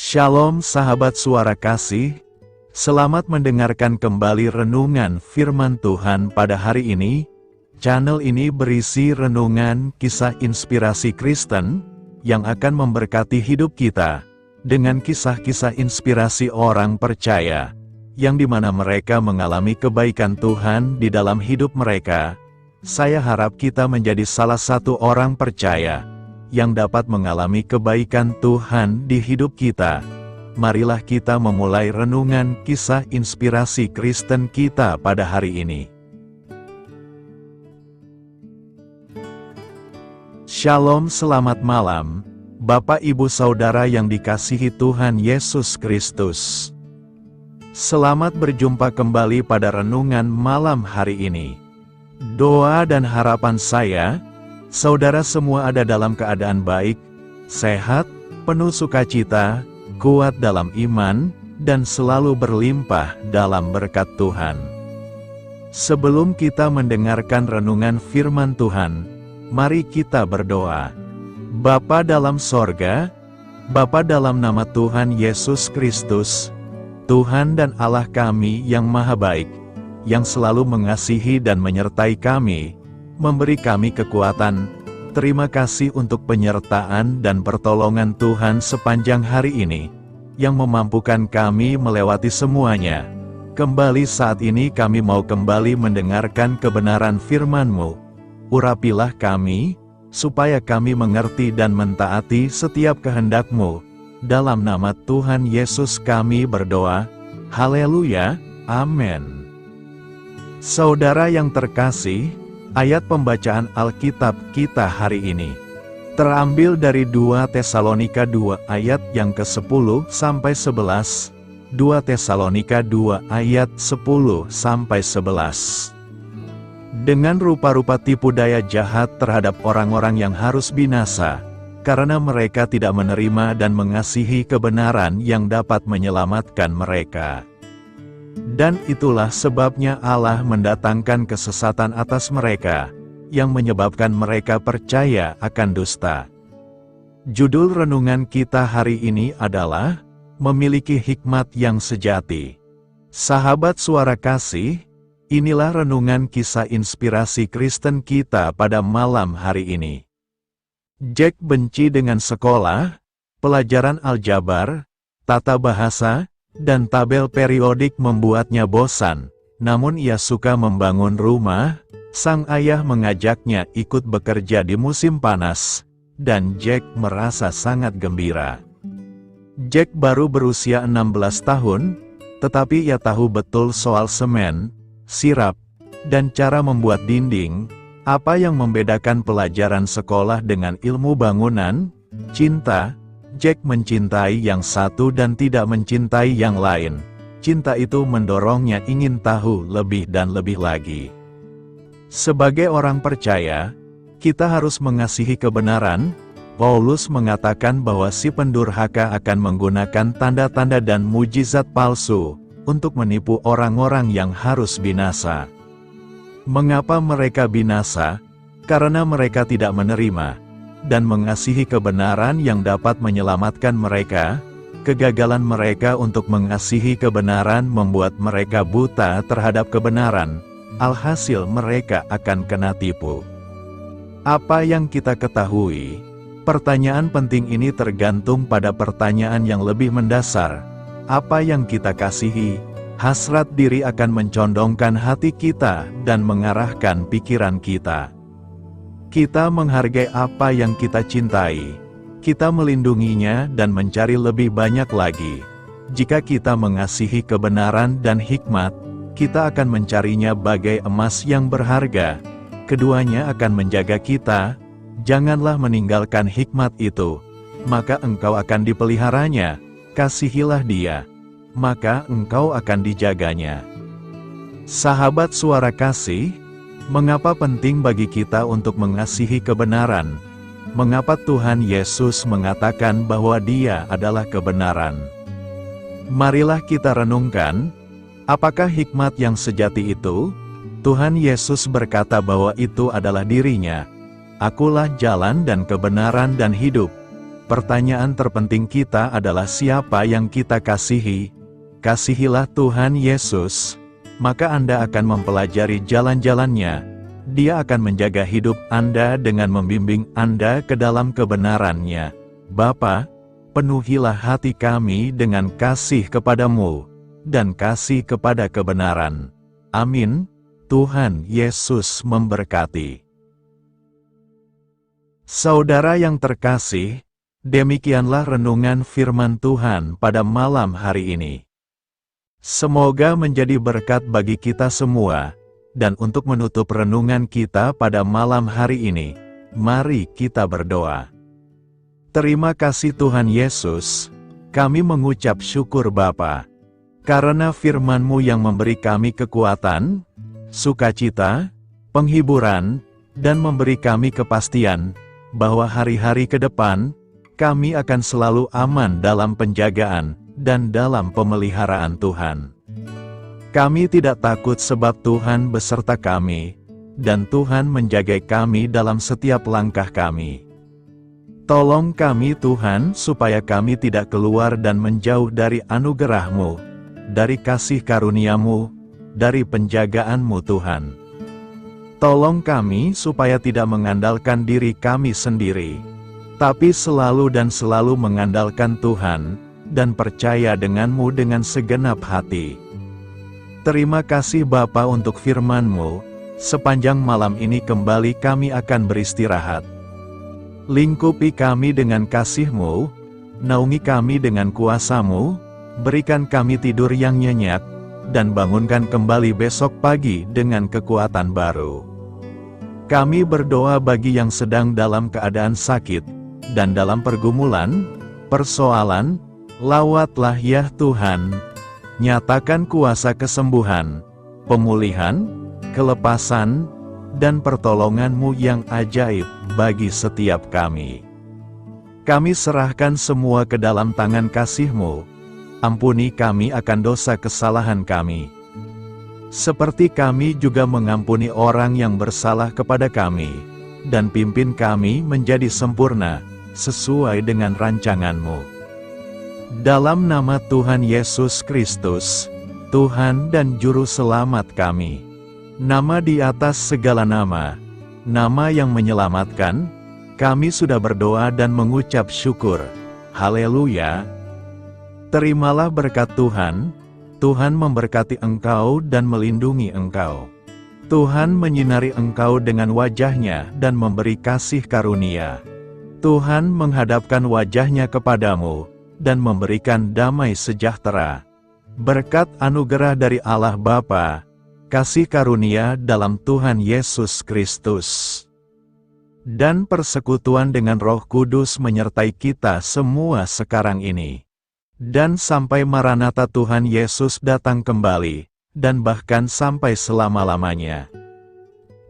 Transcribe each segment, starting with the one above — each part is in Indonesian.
Shalom sahabat suara kasih, selamat mendengarkan kembali renungan firman Tuhan pada hari ini. Channel ini berisi renungan kisah inspirasi Kristen, yang akan memberkati hidup kita, dengan kisah-kisah inspirasi orang percaya, yang dimana mereka mengalami kebaikan Tuhan di dalam hidup mereka. Saya harap kita menjadi salah satu orang percaya, yang dapat mengalami kebaikan Tuhan di hidup kita. Marilah kita memulai renungan kisah inspirasi Kristen kita pada hari ini. Shalom, selamat malam, Bapak Ibu Saudara yang dikasihi Tuhan Yesus Kristus. Selamat berjumpa kembali pada renungan malam hari ini. Doa dan harapan saya, saudara semua ada dalam keadaan baik, sehat, penuh sukacita, kuat dalam iman, dan selalu berlimpah dalam berkat Tuhan. Sebelum kita mendengarkan renungan firman Tuhan, mari kita berdoa. Bapa dalam sorga, Bapa dalam nama Tuhan Yesus Kristus, Tuhan dan Allah kami yang maha baik, yang selalu mengasihi dan menyertai kami, memberi kami kekuatan. Terima kasih untuk penyertaan dan pertolongan Tuhan sepanjang hari ini, yang memampukan kami melewati semuanya. Kembali saat ini kami mau kembali mendengarkan kebenaran firman-Mu. Urapilah kami, supaya kami mengerti dan mentaati setiap kehendak-Mu. Dalam nama Tuhan Yesus kami berdoa. Haleluya, amin. Saudara yang terkasih, ayat pembacaan Alkitab kita hari ini terambil dari 2 Tesalonika 2 ayat yang ke-10 sampai 11. 2 Tesalonika 2 ayat 10 sampai 11. Dengan rupa-rupa tipu daya jahat terhadap orang-orang yang harus binasa, karena mereka tidak menerima dan mengasihi kebenaran yang dapat menyelamatkan mereka. Dan itulah sebabnya Allah mendatangkan kesesatan atas mereka, yang menyebabkan mereka percaya akan dusta. Judul renungan kita hari ini adalah, Memiliki Hikmat yang Sejati. Sahabat suara kasih, inilah renungan kisah inspirasi Kristen kita pada malam hari ini. Jack benci dengan sekolah, pelajaran aljabar, tata bahasa, dan tabel periodik membuatnya bosan. Namun ia suka membangun rumah. Sang ayah mengajaknya ikut bekerja di musim panas, dan Jack merasa sangat gembira. Jack baru berusia 16 tahun, tetapi ia tahu betul soal semen, sirap, dan cara membuat dinding. Apa yang membedakan pelajaran sekolah dengan ilmu bangunan? Cinta. Jack mencintai yang satu dan tidak mencintai yang lain. Cinta itu mendorongnya ingin tahu lebih dan lebih lagi. Sebagai orang percaya, kita harus mengasihi kebenaran. Paulus mengatakan bahwa si pendurhaka akan menggunakan tanda-tanda dan mujizat palsu untuk menipu orang-orang yang harus binasa. Mengapa mereka binasa? Karena mereka tidak menerima dan mengasihi kebenaran yang dapat menyelamatkan mereka. Kegagalan mereka untuk mengasihi kebenaran membuat mereka buta terhadap kebenaran. Alhasil mereka akan kena tipu. Apa yang kita ketahui? Pertanyaan penting ini tergantung pada pertanyaan yang lebih mendasar. Apa yang kita kasihi? Hasrat diri akan mencondongkan hati kita dan mengarahkan pikiran kita. Kita menghargai apa yang kita cintai. Kita melindunginya dan mencari lebih banyak lagi. Jika kita mengasihi kebenaran dan hikmat, kita akan mencarinya bagai emas yang berharga. Keduanya akan menjaga kita. Janganlah meninggalkan hikmat itu, maka engkau akan dipeliharanya. Kasihilah dia, maka engkau akan dijaganya. Sahabat suara kasih, mengapa penting bagi kita untuk mengasihi kebenaran? Mengapa Tuhan Yesus mengatakan bahwa Dia adalah kebenaran? Marilah kita renungkan. Apakah hikmat yang sejati itu? Tuhan Yesus berkata bahwa itu adalah dirinya. Akulah jalan dan kebenaran dan hidup. Pertanyaan terpenting kita adalah siapa yang kita kasihi? Kasihilah Tuhan Yesus, maka Anda akan mempelajari jalan-jalannya. Dia akan menjaga hidup Anda dengan membimbing Anda ke dalam kebenaran-Nya. Bapa, penuhilah hati kami dengan kasih kepadamu, dan kasih kepada kebenaran. Amin. Tuhan Yesus memberkati. Saudara yang terkasih, demikianlah renungan firman Tuhan pada malam hari ini. Semoga menjadi berkat bagi kita semua, dan untuk menutup renungan kita pada malam hari ini, mari kita berdoa. Terima kasih Tuhan Yesus, kami mengucap syukur Bapa, karena firman-Mu yang memberi kami kekuatan, sukacita, penghiburan, dan memberi kami kepastian, bahwa hari-hari ke depan, kami akan selalu aman dalam penjagaan, dan dalam pemeliharaan Tuhan. Kami tidak takut sebab Tuhan beserta kami, dan Tuhan menjaga kami dalam setiap langkah kami. Tolong kami Tuhan supaya kami tidak keluar dan menjauh dari anugerah-Mu, dari kasih karunia-Mu, dari penjagaan-Mu Tuhan. Tolong kami supaya tidak mengandalkan diri kami sendiri, tapi selalu mengandalkan Tuhan, dan percaya dengan-Mu dengan segenap hati. Terima kasih Bapa untuk firman-Mu, sepanjang malam ini kembali kami akan beristirahat. Lingkupi kami dengan kasih-Mu, naungi kami dengan kuasa-Mu, berikan kami tidur yang nyenyak, dan bangunkan kembali besok pagi dengan kekuatan baru. Kami berdoa bagi yang sedang dalam keadaan sakit, dan dalam pergumulan, persoalan, lawatlah ya Tuhan, nyatakan kuasa kesembuhan, pemulihan, kelepasan, dan pertolongan-Mu yang ajaib bagi setiap kami. Kami serahkan semua ke dalam tangan kasih-Mu, ampuni kami akan dosa kesalahan kami. Seperti kami juga mengampuni orang yang bersalah kepada kami, dan pimpin kami menjadi sempurna, sesuai dengan rancangan-Mu. Dalam nama Tuhan Yesus Kristus, Tuhan dan Juru Selamat kami, nama di atas segala nama, nama yang menyelamatkan, kami sudah berdoa dan mengucap syukur. Haleluya! Terimalah berkat Tuhan. Tuhan memberkati engkau dan melindungi engkau. Tuhan menyinari engkau dengan wajah-Nya dan memberi kasih karunia. Tuhan menghadapkan wajah-Nya kepadamu, dan memberikan damai sejahtera. Berkat anugerah dari Allah Bapa, kasih karunia dalam Tuhan Yesus Kristus, dan persekutuan dengan Roh Kudus menyertai kita semua sekarang ini, dan sampai Maranatha Tuhan Yesus datang kembali, dan bahkan sampai selama-lamanya.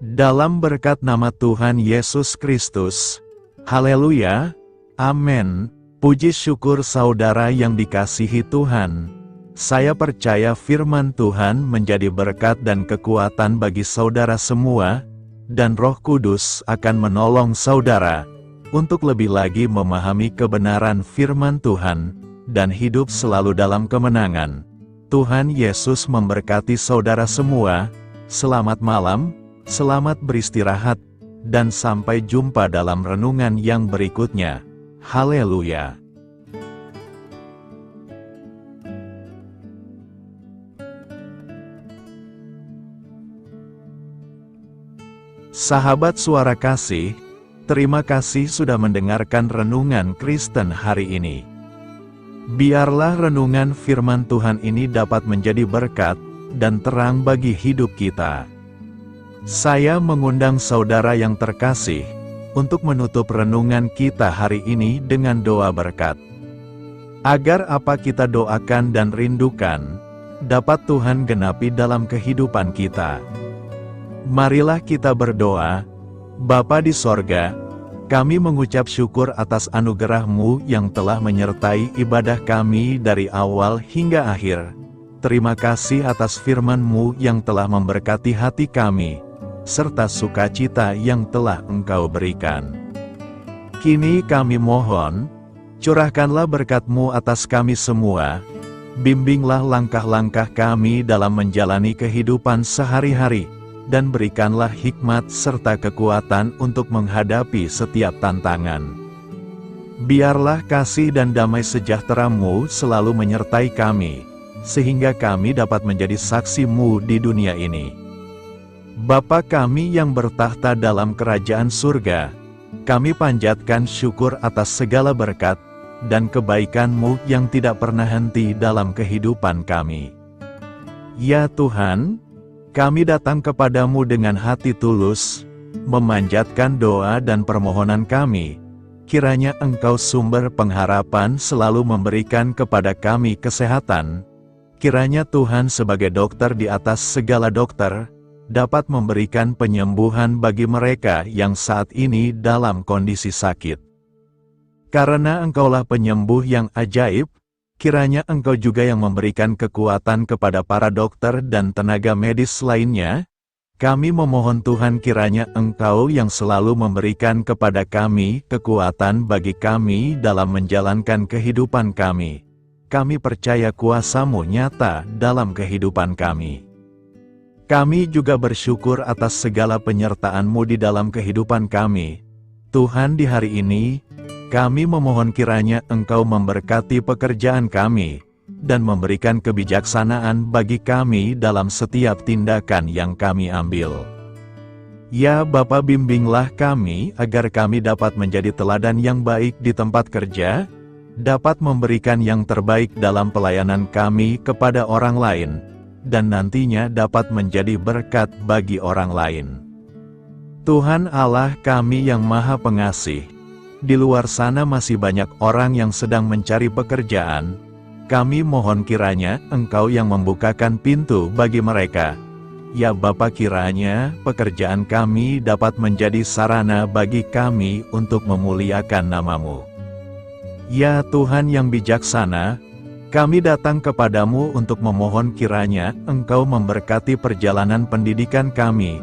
Dalam berkat nama Tuhan Yesus Kristus. Haleluya, amin. Puji syukur saudara yang dikasihi Tuhan. Saya percaya firman Tuhan menjadi berkat dan kekuatan bagi saudara semua, dan Roh Kudus akan menolong saudara untuk lebih lagi memahami kebenaran firman Tuhan, dan hidup selalu dalam kemenangan. Tuhan Yesus memberkati saudara semua. Selamat malam, selamat beristirahat, dan sampai jumpa dalam renungan yang berikutnya. Haleluya! Sahabat Suara Kasih, terima kasih sudah mendengarkan renungan Kristen hari ini. Biarlah renungan firman Tuhan ini dapat menjadi berkat dan terang bagi hidup kita. Saya mengundang saudara yang terkasih untuk menutup renungan kita hari ini dengan doa berkat. Agar apa kita doakan dan rindukan, dapat Tuhan genapi dalam kehidupan kita. Marilah kita berdoa. Bapa di sorga, kami mengucap syukur atas anugerah-Mu yang telah menyertai ibadah kami dari awal hingga akhir. Terima kasih atas firman-Mu yang telah memberkati hati kami, serta sukacita yang telah Engkau berikan. Kini kami mohon, Curahkanlah berkat-Mu atas kami semua, bimbinglah langkah-langkah kami dalam menjalani kehidupan sehari-hari, dan berikanlah hikmat serta kekuatan untuk menghadapi setiap tantangan. Biarlah kasih dan damai sejahtera-Mu selalu menyertai kami, sehingga kami dapat menjadi saksi-Mu di dunia ini. Bapa kami yang bertahta dalam kerajaan surga, kami panjatkan syukur atas segala berkat dan kebaikan-Mu yang tidak pernah henti dalam kehidupan kami. Ya Tuhan, kami datang kepadamu dengan hati tulus, memanjatkan doa dan permohonan kami, kiranya Engkau sumber pengharapan selalu memberikan kepada kami kesehatan, kiranya Tuhan sebagai dokter di atas segala dokter, dapat memberikan penyembuhan bagi mereka yang saat ini dalam kondisi sakit. Karena Engkaulah penyembuh yang ajaib, kiranya Engkau juga yang memberikan kekuatan kepada para dokter dan tenaga medis lainnya. Kami memohon Tuhan kiranya Engkau yang selalu memberikan kepada kami kekuatan bagi kami dalam menjalankan kehidupan kami. Kami percaya kuasa-Mu nyata dalam kehidupan kami. Kami juga bersyukur atas segala penyertaan-Mu di dalam kehidupan kami. Tuhan, di hari ini, kami memohon kiranya Engkau memberkati pekerjaan kami, dan memberikan kebijaksanaan bagi kami dalam setiap tindakan yang kami ambil. Ya Bapa, bimbinglah kami agar kami dapat menjadi teladan yang baik di tempat kerja, dapat memberikan yang terbaik dalam pelayanan kami kepada orang lain, dan nantinya dapat menjadi berkat bagi orang lain. Tuhan Allah kami yang Maha Pengasih, di luar sana masih banyak orang yang sedang mencari pekerjaan. Kami mohon kiranya Engkau yang membukakan pintu bagi mereka. Ya Bapa, kiranya pekerjaan kami dapat menjadi sarana bagi kami untuk memuliakan nama-Mu. Ya Tuhan yang bijaksana, kami datang kepadamu untuk memohon kiranya Engkau memberkati perjalanan pendidikan kami.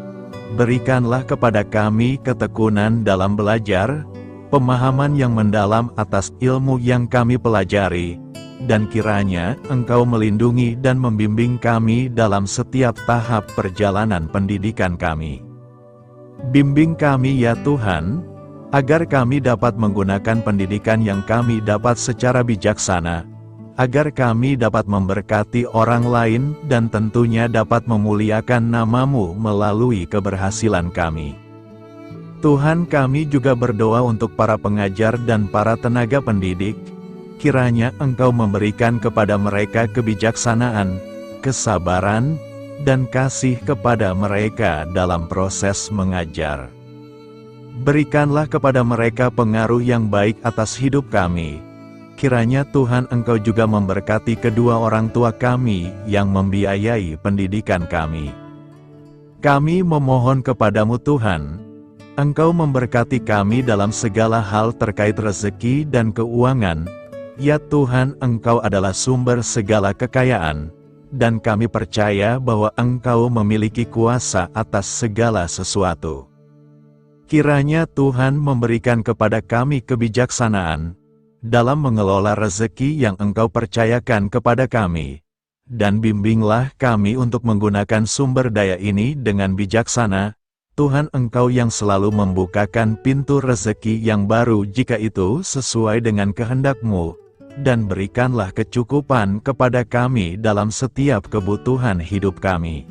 Berikanlah kepada kami ketekunan dalam belajar, pemahaman yang mendalam atas ilmu yang kami pelajari, dan kiranya Engkau melindungi dan membimbing kami dalam setiap tahap perjalanan pendidikan kami. Bimbing kami ya Tuhan, agar kami dapat menggunakan pendidikan yang kami dapat secara bijaksana, agar kami dapat memberkati orang lain dan tentunya dapat memuliakan nama-Mu melalui keberhasilan kami. Tuhan, kami juga berdoa untuk para pengajar dan para tenaga pendidik, kiranya Engkau memberikan kepada mereka kebijaksanaan, kesabaran, dan kasih kepada mereka dalam proses mengajar. Berikanlah kepada mereka pengaruh yang baik atas hidup kami. Kiranya Tuhan Engkau juga memberkati kedua orang tua kami yang membiayai pendidikan kami. Kami memohon kepadamu Tuhan, Engkau memberkati kami dalam segala hal terkait rezeki dan keuangan. Ya Tuhan, Engkau adalah sumber segala kekayaan, dan kami percaya bahwa Engkau memiliki kuasa atas segala sesuatu. Kiranya Tuhan memberikan kepada kami kebijaksanaan dalam mengelola rezeki yang Engkau percayakan kepada kami, dan bimbinglah kami untuk menggunakan sumber daya ini dengan bijaksana. Tuhan, Engkau yang selalu membukakan pintu rezeki yang baru jika itu sesuai dengan kehendak-Mu, dan berikanlah kecukupan kepada kami dalam setiap kebutuhan hidup kami.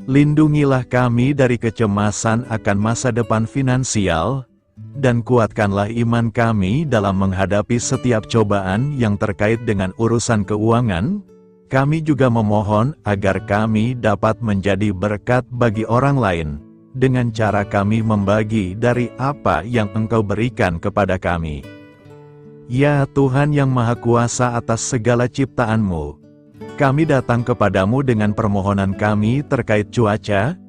Lindungilah kami dari kecemasan akan masa depan finansial, dan kuatkanlah iman kami dalam menghadapi setiap cobaan yang terkait dengan urusan keuangan. Kami juga memohon agar kami dapat menjadi berkat bagi orang lain, dengan cara kami membagi dari apa yang Engkau berikan kepada kami. Ya Tuhan yang Maha Kuasa atas segala ciptaan-Mu, kami datang kepadamu dengan permohonan kami terkait cuaca.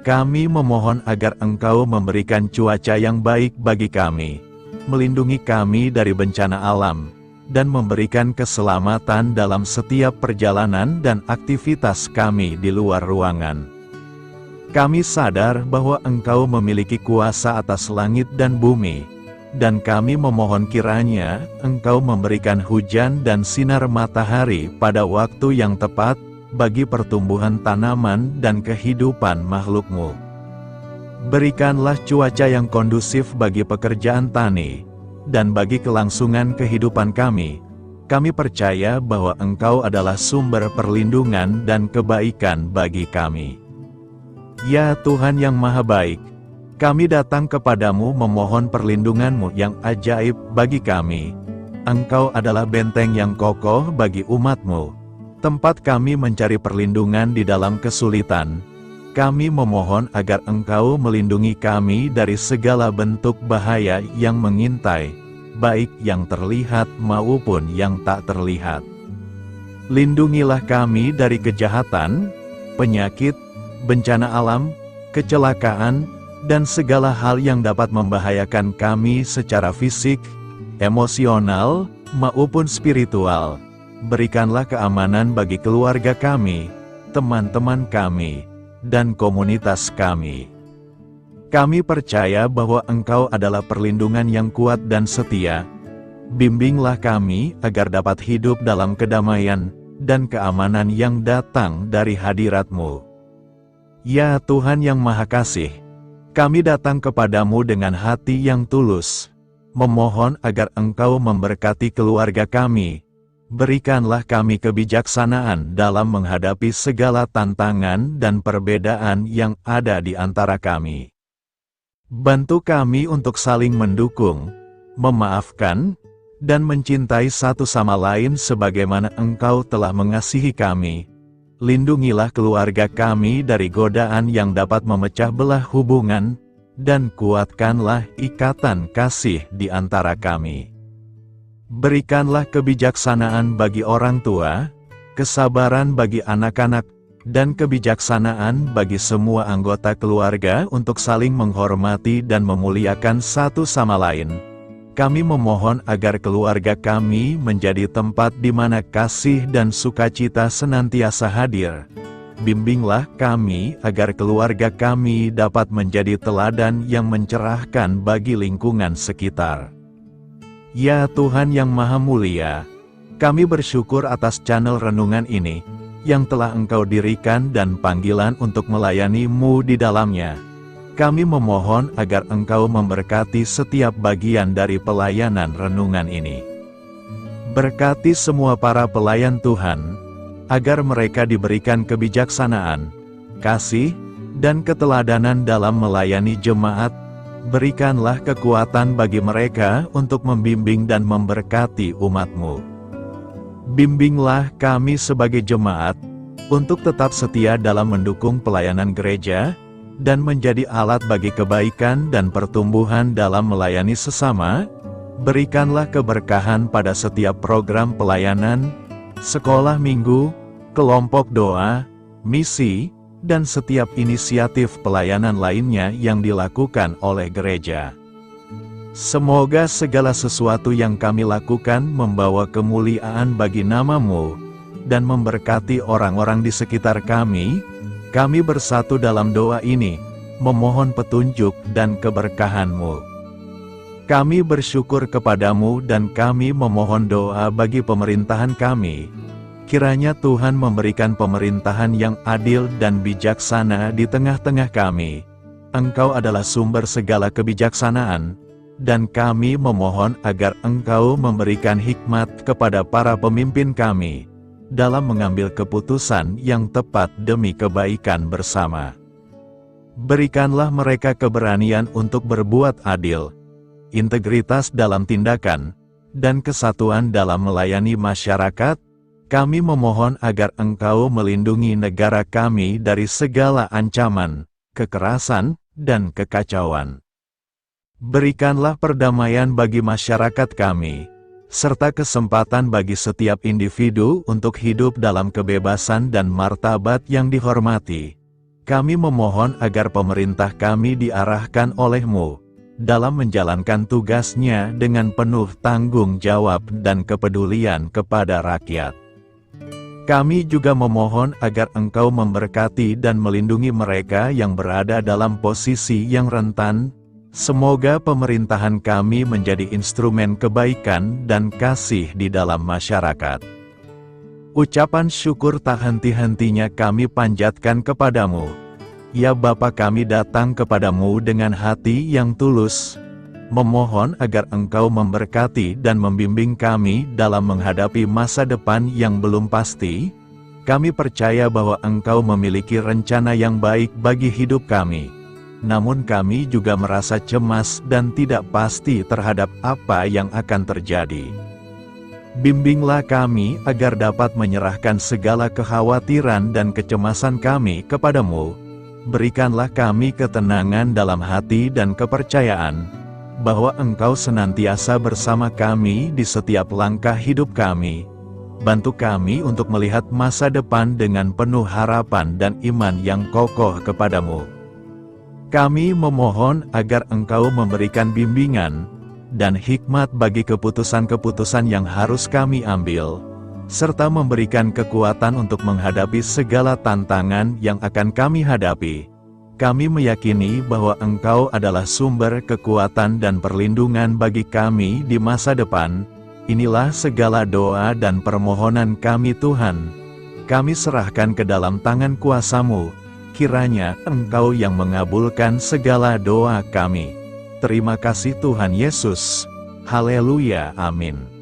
Kami memohon agar Engkau memberikan cuaca yang baik bagi kami, melindungi kami dari bencana alam, dan memberikan keselamatan dalam setiap perjalanan dan aktivitas kami di luar ruangan. Kami sadar bahwa Engkau memiliki kuasa atas langit dan bumi, dan kami memohon kiranya Engkau memberikan hujan dan sinar matahari pada waktu yang tepat, bagi pertumbuhan tanaman dan kehidupan makhluk-Mu. Berikanlah cuaca yang kondusif bagi pekerjaan tani, dan bagi kelangsungan kehidupan kami. Kami percaya bahwa Engkau adalah sumber perlindungan dan kebaikan bagi kami. Ya Tuhan yang Maha Baik, kami datang kepadamu memohon perlindungan-Mu yang ajaib bagi kami. Engkau adalah benteng yang kokoh bagi umat-Mu, tempat kami mencari perlindungan di dalam kesulitan. Kami memohon agar Engkau melindungi kami dari segala bentuk bahaya yang mengintai, baik yang terlihat maupun yang tak terlihat. Lindungilah kami dari kejahatan, penyakit, bencana alam, kecelakaan, dan segala hal yang dapat membahayakan kami secara fisik, emosional, maupun spiritual. Berikanlah keamanan bagi keluarga kami, teman-teman kami, dan komunitas kami. Kami percaya bahwa Engkau adalah perlindungan yang kuat dan setia. Bimbinglah kami agar dapat hidup dalam kedamaian dan keamanan yang datang dari hadirat-Mu. Ya Tuhan yang Maha Kasih, kami datang kepadamu dengan hati yang tulus, memohon agar Engkau memberkati keluarga kami. Berikanlah kami kebijaksanaan dalam menghadapi segala tantangan dan perbedaan yang ada di antara kami. Bantu kami untuk saling mendukung, memaafkan, dan mencintai satu sama lain sebagaimana Engkau telah mengasihi kami. Lindungilah keluarga kami dari godaan yang dapat memecah belah hubungan, dan kuatkanlah ikatan kasih di antara kami. Berikanlah kebijaksanaan bagi orang tua, kesabaran bagi anak-anak, dan kebijaksanaan bagi semua anggota keluarga untuk saling menghormati dan memuliakan satu sama lain. Kami memohon agar keluarga kami menjadi tempat di mana kasih dan sukacita senantiasa hadir. Bimbinglah kami agar keluarga kami dapat menjadi teladan yang mencerahkan bagi lingkungan sekitar. Ya Tuhan yang Maha Mulia, kami bersyukur atas channel renungan ini, yang telah Engkau dirikan dan panggilan untuk melayani-Mu di dalamnya. Kami memohon agar Engkau memberkati setiap bagian dari pelayanan renungan ini. Berkati semua para pelayan Tuhan, agar mereka diberikan kebijaksanaan, kasih, dan keteladanan dalam melayani jemaat. Berikanlah kekuatan bagi mereka untuk membimbing dan memberkati umat-Mu. Bimbinglah kami sebagai jemaat, untuk tetap setia dalam mendukung pelayanan gereja, dan menjadi alat bagi kebaikan dan pertumbuhan dalam melayani sesama. Berikanlah keberkahan pada setiap program pelayanan, sekolah minggu, kelompok doa, misi, dan setiap inisiatif pelayanan lainnya yang dilakukan oleh gereja. Semoga segala sesuatu yang kami lakukan membawa kemuliaan bagi nama-Mu, dan memberkati orang-orang di sekitar kami. Kami bersatu dalam doa ini, memohon petunjuk dan keberkahan-Mu. Kami bersyukur kepadamu dan kami memohon doa bagi pemerintahan kami. Kiranya Tuhan memberikan pemerintahan yang adil dan bijaksana di tengah-tengah kami. Engkau adalah sumber segala kebijaksanaan, dan kami memohon agar Engkau memberikan hikmat kepada para pemimpin kami, dalam mengambil keputusan yang tepat demi kebaikan bersama. Berikanlah mereka keberanian untuk berbuat adil, integritas dalam tindakan, dan kesatuan dalam melayani masyarakat. Kami memohon agar Engkau melindungi negara kami dari segala ancaman, kekerasan, dan kekacauan. Berikanlah perdamaian bagi masyarakat kami, serta kesempatan bagi setiap individu untuk hidup dalam kebebasan dan martabat yang dihormati. Kami memohon agar pemerintah kami diarahkan oleh-Mu, dalam menjalankan tugasnya dengan penuh tanggung jawab dan kepedulian kepada rakyat. Kami juga memohon agar Engkau memberkati dan melindungi mereka yang berada dalam posisi yang rentan, Semoga pemerintahan kami menjadi instrumen kebaikan dan kasih di dalam masyarakat. Ucapan syukur tak henti-hentinya kami panjatkan kepadamu. Ya Bapa, kami datang kepadamu dengan hati yang tulus, memohon agar Engkau memberkati dan membimbing kami dalam menghadapi masa depan yang belum pasti. Kami percaya bahwa Engkau memiliki rencana yang baik bagi hidup kami. Namun kami juga merasa cemas dan tidak pasti terhadap apa yang akan terjadi. Bimbinglah kami agar dapat menyerahkan segala kekhawatiran dan kecemasan kami kepadamu. Berikanlah kami ketenangan dalam hati dan kepercayaan bahwa Engkau senantiasa bersama kami di setiap langkah hidup kami. Bantu kami untuk melihat masa depan dengan penuh harapan dan iman yang kokoh kepadamu. Kami memohon agar Engkau memberikan bimbingan dan hikmat bagi keputusan-keputusan yang harus kami ambil, serta memberikan kekuatan untuk menghadapi segala tantangan yang akan kami hadapi. Kami meyakini bahwa Engkau adalah sumber kekuatan dan perlindungan bagi kami di masa depan. Inilah segala doa dan permohonan kami Tuhan. Kami serahkan ke dalam tangan kuasa-Mu. Kiranya Engkau yang mengabulkan segala doa kami. Terima kasih Tuhan Yesus. Haleluya, amin.